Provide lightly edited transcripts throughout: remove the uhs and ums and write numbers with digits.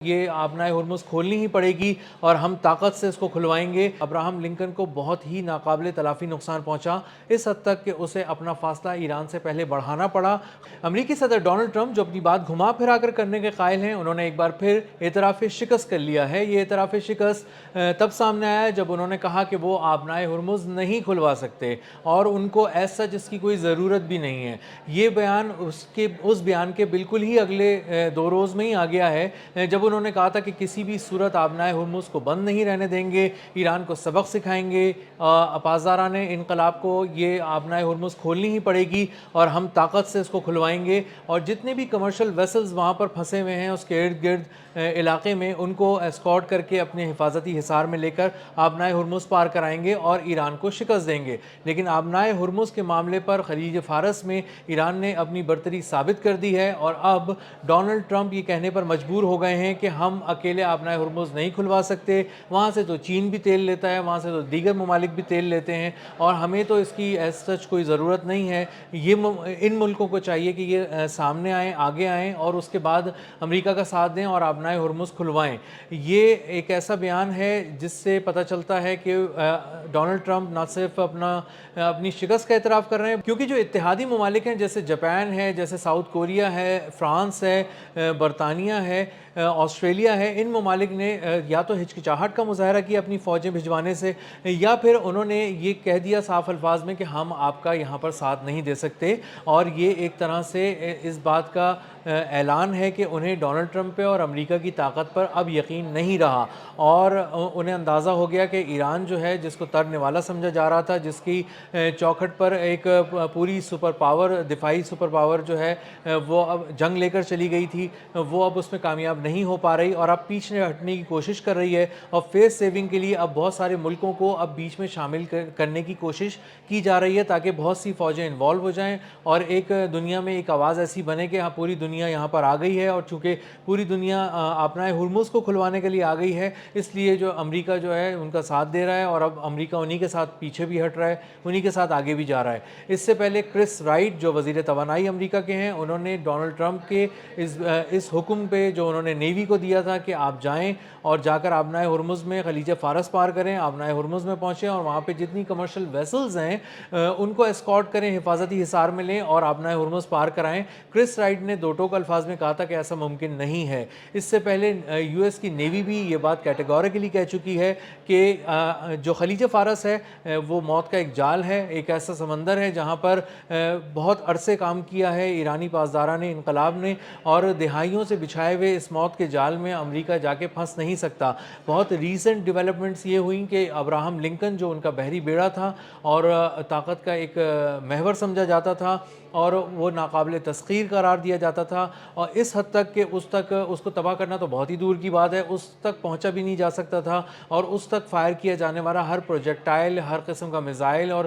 یہ آبنائے ہرمز کھولنی ہی پڑے گی اور ہم طاقت سے اس کو کھلوائیں گے۔ ابراہم لنکن کو بہت ہی ناقابل تلافی نقصان پہنچا، اس حد تک کہ اسے اپنا فاصلہ ایران سے پہلے بڑھانا پڑا۔ امریکی صدر ڈونلڈ ٹرمپ جو اپنی بات گھما پھرا کر کرنے کے قائل ہیں، انہوں نے ایک بار پھر اعتراف شکست کر لیا ہے۔ یہ اعتراف شکست تب سامنے آیا جب انہوں نے کہا کہ وہ آبنائے ہرمز نہیں کھلوا سکتے اور ان کو ایسا جس کی کوئی ضرورت بھی نہیں ہے۔ یہ بیان اس بیان کے بالکل ہی اگلے 2 روز میں ہی آ گیا ہے جب انہوں نے کہا تھا کہ کسی بھی صورت آبنائے ہرمز کو بند نہیں رہنے دیں گے، ایران کو سبق سکھائیں گے، پاسداران انقلاب کو یہ آبنائے ہرمز کھولنی ہی پڑے گی اور ہم طاقت سے اس کو کھلوائیں گے، اور جتنے بھی کمرشل ویسلز وہاں پر پھنسے ہوئے ہیں اس کے ارد گرد علاقے میں، ان کو اسکارٹ کر کے اپنے حفاظتی حصار میں لے کر آبنائے ہرمز پار کرائیں گے اور ایران کو شکست دیں گے۔ لیکن آبنائے ہرمز کے معاملے پر خلیج فارس میں ایران نے اپنی برتری ثابت کر دی ہے، اور اب ڈونلڈ ٹرمپ یہ کہنے پر مجبور ہو گئے ہیں کہ ہم اکیلے آبنائے ہرمز نہیں کھلوا سکتے، وہاں سے تو چین بھی تیل لیتا ہے، وہاں سے تو دیگر ممالک بھی تیل لیتے ہیں، اور ہمیں تو اس کی ایز سچ کوئی ضرورت نہیں ہے۔ ان ملکوں کو چاہیے کہ یہ سامنے آئیں، آگے آئیں اور اس کے بعد امریکہ کا ساتھ دیں اور آبنائے ہرمز کھلوائیں۔ یہ ایک ایسا بیان ہے جس سے پتہ چلتا ہے کہ ڈونلڈ ٹرمپ نہ صرف اپنی شکست کا اعتراف کر رہے ہیں، کیونکہ جو اتحادی ممالک ہیں جیسے جاپان ہے، جیسے ساؤتھ کوریا ہے، فرانس ہے، برطانیہ ہے، آسٹریلیا ہے، ان ممالک نے یا تو ہچکچاہٹ کا مظاہرہ کیا اپنی فوجیں بھجوانے سے، یا پھر انہوں نے یہ کہہ دیا صاف الفاظ میں کہ ہم آپ کا یہاں پر ساتھ نہیں دے سکتے، اور یہ ایک طرح سے اس بات کا اعلان ہے کہ انہیں ڈونلڈ ٹرمپ پہ اور امریکہ کی طاقت پر اب یقین نہیں رہا، اور انہیں اندازہ ہو گیا کہ ایران جو ہے، جس کو ترنے والا سمجھا جا رہا تھا، جس کی چوکھٹ پر ایک پوری سپر پاور، دفاعی سپر پاور جو ہے وہ اب جنگ لے کر چلی گئی تھی، وہ اب اس میں کامیاب نہیں ہو پا رہی اور اب پیچھے ہٹنے کی کوشش کر رہی ہے، اور فیس سیونگ کے لیے اب بہت سارے ملکوں کو اب بیچ میں شامل کرنے کی کوشش کی جا رہی ہے تاکہ بہت سی فوجیں انوالو ہو جائیں اور ایک دنیا میں ایک آواز ایسی بنے کہ ہاں پوری دنیا یہاں پر آ گئی ہے، اور چونکہ پوری دنیا آبنائے ہرمز کو کھلوانے کے لیے آ گئی ہے، اس لیے جو امریکہ جو ہے ان کا ساتھ دے رہا ہے، اور اب امریکہ انہی کے ساتھ پیچھے بھی ہٹ رہا ہے، انہی کے ساتھ آگے بھی جا رہا ہے۔ اس سے پہلے کرس رائٹ جو وزیر توانائی امریکہ کے ہیں، انہوں نے ڈونلڈ ٹرمپ کے اس حکم پہ جو انہوں نے نیوی کو دیا تھا کہ آپ جائیں اور جا کر آبنائے ہرمز میں خلیج فارس پار کریں، آبنائے ہرمز میں پہنچیں اور وہاں پہ جتنی کمرشل ویسلز ہیں ان کو اسکارٹ کریں، حفاظتی حصار میں لیں اور آبنائے ہرمز پار کرائیں۔ کرس رائٹ نے دو ٹوک الفاظ میں کہا تھا کہ ایسا ممکن نہیں ہے۔ اس سے پہلے یو ایس کی نیوی بھی یہ بات کیٹیگوریکلی کہہ چکی ہے کہ جو خلیج فارس ہے وہ موت کا ایک جال ہے، ایک ایسا سمندر ہے جہاں پر بہت عرصے کام کیا ہے ایرانی پاسداران انقلاب نے، اور دہائیوں سے بچھائے ہوئے اس موت کے جال میں امریکہ جا کے پھنس نہیں سکتا۔ بہت ریسنٹ ڈیولپمنٹس یہ ہوئیں کہ ابراہم لنکن جو ان کا بحری بیڑا تھا اور طاقت کا ایک محور سمجھا جاتا تھا اور وہ ناقابل تسخیر قرار دیا جاتا تھا، اور اس حد تک کہ اس کو تباہ کرنا تو بہت ہی دور کی بات ہے، اس تک پہنچا بھی نہیں جا سکتا تھا، اور اس تک فائر کیا جانے والا ہر پروجیکٹائل، ہر قسم کا میزائل اور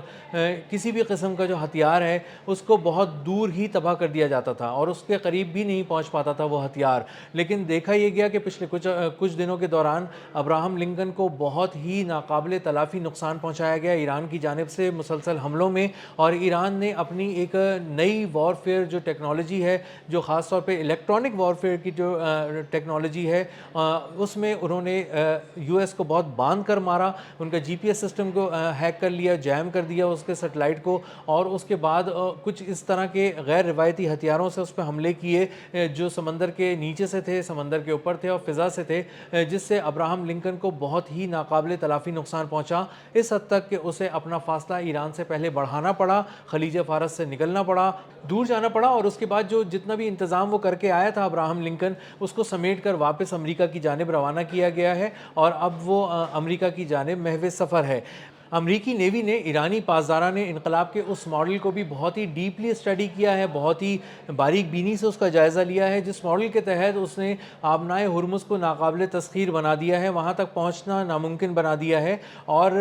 کسی بھی قسم کا جو ہتھیار ہے اس کو بہت دور ہی تباہ کر دیا جاتا تھا اور اس کے قریب بھی نہیں پہنچ پاتا تھا وہ ہتھیار۔ لیکن دیکھا یہ گیا کہ پچھلے کچھ دنوں کے دوران ابراہم لنکن کو بہت ہی ناقابل تلافی نقصان پہنچایا گیا ایران کی جانب سے مسلسل حملوں میں، اور ایران نے اپنی ایک نئی وارفیئر جو ٹیکنالوجی ہے، جو خاص طور پہ الیکٹرانک وارفیئر کی جو ٹیکنالوجی ہے، اس میں انہوں نے یو ایس کو بہت باندھ کر مارا، ان کا جی پی ایس سسٹم کو ہیک کر لیا، جیم کر دیا اس کے سیٹلائٹ کو، اور اس کے بعد کچھ اس طرح کے غیر روایتی ہتھیاروں سے اس پہ حملے کیے جو سمندر کے نیچے سے تھے، سمندر کے اوپر تھے اور فضا سے تھے، جس سے ابراہم لنکن کو بہت ہی ناقابل تلافی نقصان پہنچا، اس حد تک کہ اسے اپنا فاصلہ ایران سے پہلے بڑھانا پڑا، خلیج فارس سے نکلنا پڑا، دور جانا پڑا، اور اس کے بعد جو جتنا بھی انتظام وہ کر کے آیا تھا ابراہم لنکن، اس کو سمیٹ کر واپس امریکہ کی جانب روانہ کیا گیا ہے، اور اب وہ امریکہ کی جانب محو سفر ہے۔ امریکی نیوی نے ایرانی پاسداران انقلاب کے اس ماڈل کو بھی بہت ہی ڈیپلی اسٹڈی کیا ہے، بہت ہی باریک بینی سے اس کا جائزہ لیا ہے، جس ماڈل کے تحت اس نے آبنائے ہرمز کو ناقابل تسخیر بنا دیا ہے، وہاں تک پہنچنا ناممکن بنا دیا ہے، اور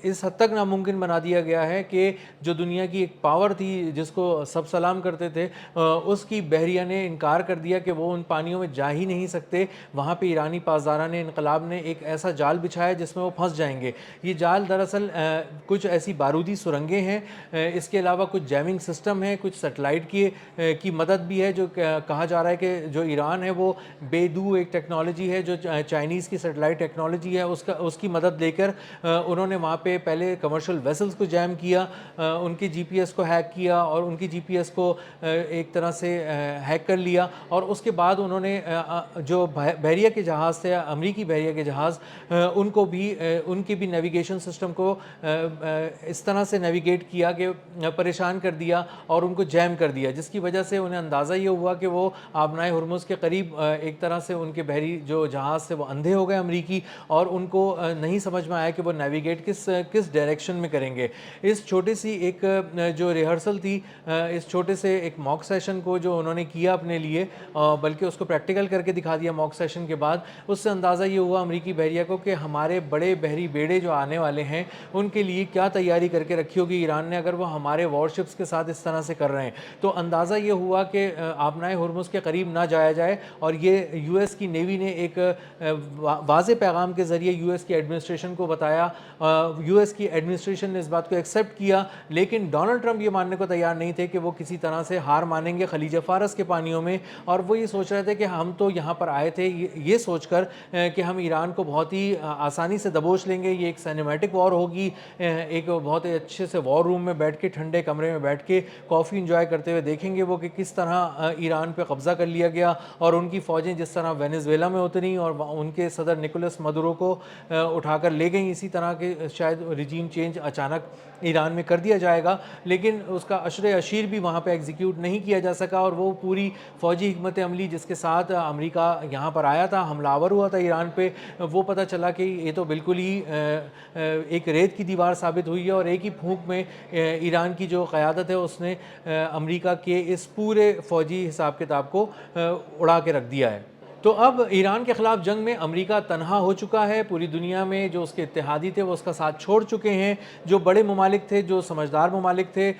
اس حد تک ناممکن بنا دیا گیا ہے کہ جو دنیا کی ایک پاور تھی جس کو سب سلام کرتے تھے، اس کی بحریہ نے انکار کر دیا کہ وہ ان پانیوں میں جا ہی نہیں سکتے، وہاں پہ ایرانی پاسداران انقلاب نے ایک ایسا جال بچھایا جس میں وہ پھنس جائیں گے۔ یہ جال دراصل کچھ ایسی بارودی سرنگیں ہیں، اس کے علاوہ کچھ جیمنگ سسٹم ہیں، کچھ سیٹلائٹ کی مدد بھی ہے، جو کہا جا رہا ہے کہ جو ایران ہے وہ بیدو ایک ٹیکنالوجی ہے جو چائنیز کی سیٹلائٹ ٹیکنالوجی ہے، اس کی مدد لے کر انہوں نے وہاں پہ پہلے کمرشل ویسلز کو جیم کیا، ان کے جی پی ایس کو ہیک کیا اور ان کی جی پی ایس کو ایک طرح سے ہیک کر لیا، اور اس کے بعد انہوں نے جو بحریہ کے جہاز تھے، امریکی بحریہ کے جہاز، ان کی بھی نیویگیشن سسٹم کو اس طرح سے نیویگیٹ کیا کہ پریشان کر دیا اور ان کو جیم کر دیا، جس کی وجہ سے انہیں اندازہ یہ ہوا کہ وہ آبنائے ہرمز کے قریب ایک طرح سے ان کے بحری جو جہاز تھے وہ اندھے ہو گئے امریکی، اور ان کو نہیں سمجھ میں آیا کہ وہ نیویگیٹ کس ڈائریکشن میں کریں گے۔ اس چھوٹی سی ایک جو ریہرسل تھی، اس چھوٹے سے ایک موک سیشن کو جو انہوں نے کیا اپنے لیے، بلکہ اس کو پریکٹیکل کر کے دکھا دیا موک سیشن کے بعد، اس سے اندازہ یہ ہوا امریکی بحریہ کو کہ ہمارے بڑے بحری بیڑے جو آنے والے ہیں ان کے لیے کیا تیاری کر کے رکھی ہوگی ایران نے، اگر وہ ہمارے وار شپس کے ساتھ اس طرح سے کر رہے ہیں۔ تو اندازہ یہ ہوا کہ آبنائے ہرمز کے قریب نہ جایا جائے، اور یہ یو ایس کی نیوی نے ایک واضح پیغام کے ذریعے یو ایس کی ایڈمنسٹریشن کو بتایا۔ یو ایس کی ایڈمنسٹریشن نے اس بات کو ایکسیپٹ کیا، لیکن ڈونلڈ ٹرمپ یہ ماننے کو تیار نہیں تھے کہ وہ کسی طرح سے ہار مانیں گے خلیج فارس کے پانیوں میں، اور وہ یہ سوچ رہے تھے کہ ہم تو یہاں پر آئے تھے یہ سوچ کر کہ ہم ایران کو بہت ہی آسانی سے دبوچ لیں گے، یہ ایک سینیمیٹک وار ہوگی، ایک بہت ہی اچھے سے وار روم میں بیٹھ کے ٹھنڈے کمرے میں بیٹھ کے کافی انجوائے کرتے ہوئے دیکھیں گے وہ کہ کس طرح ایران پہ قبضہ کر لیا گیا، اور ان کی فوجیں جس طرح وینیزویلا میں اتریں اور ان کے صدر نکولس مدورو کو اٹھا کر لے گئیں، اسی طرح کے شاید ریجیم چینج اچانک ایران میں کر دیا جائے گا، لیکن اس کا عشر عشیر بھی وہاں پہ ایگزیکیوٹ نہیں کیا جا سکا، اور وہ پوری فوجی حکمت عملی جس کے ساتھ امریکہ یہاں پر آیا تھا، حملہ آور ہوا تھا ایران پہ، وہ پتہ چلا کہ یہ تو بالکل ہی ایک ریت کی دیوار ثابت ہوئی ہے، اور ایک ہی پھونک میں ایران کی جو قیادت ہے اس نے امریکہ کے اس پورے فوجی حساب کتاب کو اڑا کے رکھ دیا ہے۔ تو اب ایران کے خلاف جنگ میں امریکہ تنہا ہو چکا ہے، پوری دنیا میں جو اس کے اتحادی تھے وہ اس کا ساتھ چھوڑ چکے ہیں، جو بڑے ممالک تھے، جو سمجھدار ممالک تھے،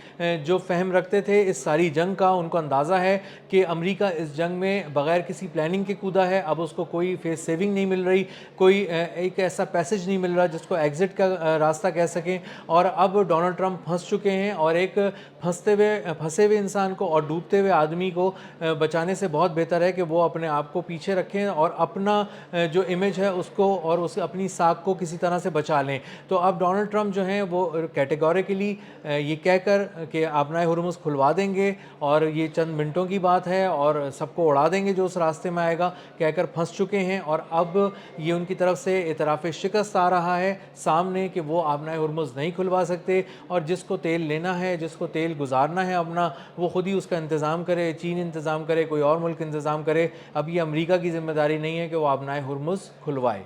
جو فہم رکھتے تھے اس ساری جنگ کا، ان کو اندازہ ہے کہ امریکہ اس جنگ میں بغیر کسی پلاننگ کے کودا ہے، اب اس کو کوئی فیس سیونگ نہیں مل رہی، کوئی ایک ایسا پیسج نہیں مل رہا جس کو ایگزٹ کا راستہ کہہ سکیں، اور اب ڈونلڈ ٹرمپ پھنس چکے ہیں، اور ایک پھنسے ہوئے انسان کو اور ڈوبتے ہوئے آدمی کو بچانے سے بہت بہتر ہے کہ وہ اپنے آپ کو پیچھے رکھیں اور اپنا جو امیج ہے اس کو اور اپنی ساکھ کو کسی طرح سے بچا لیں۔ تو اب ڈونلڈ ٹرمپ جو ہیں وہ کیٹیگوریکلی یہ کہہ کر کہ آبنائے ہرمز کھلوا دیں گے اور یہ چند منٹوں کی بات ہے اور سب کو اڑا دیں گے جو اس راستے میں آئے گا، کہہ کر پھنس چکے ہیں، اور اب یہ ان کی طرف سے اعتراف شکست آ رہا ہے سامنے کہ وہ آبنائے ہرمز نہیں کھلوا سکتے، اور جس کو تیل لینا ہے، جس کو تیل گزارنا ہے اپنا، وہ خود ہی اس کا انتظام کرے، چین انتظام کرے، کوئی اور ملک انتظام کرے۔ اب یہ امریکہ کی ذمہ داری نہیں ہے کہ وہ آبنائے ہرمز کھلوائے۔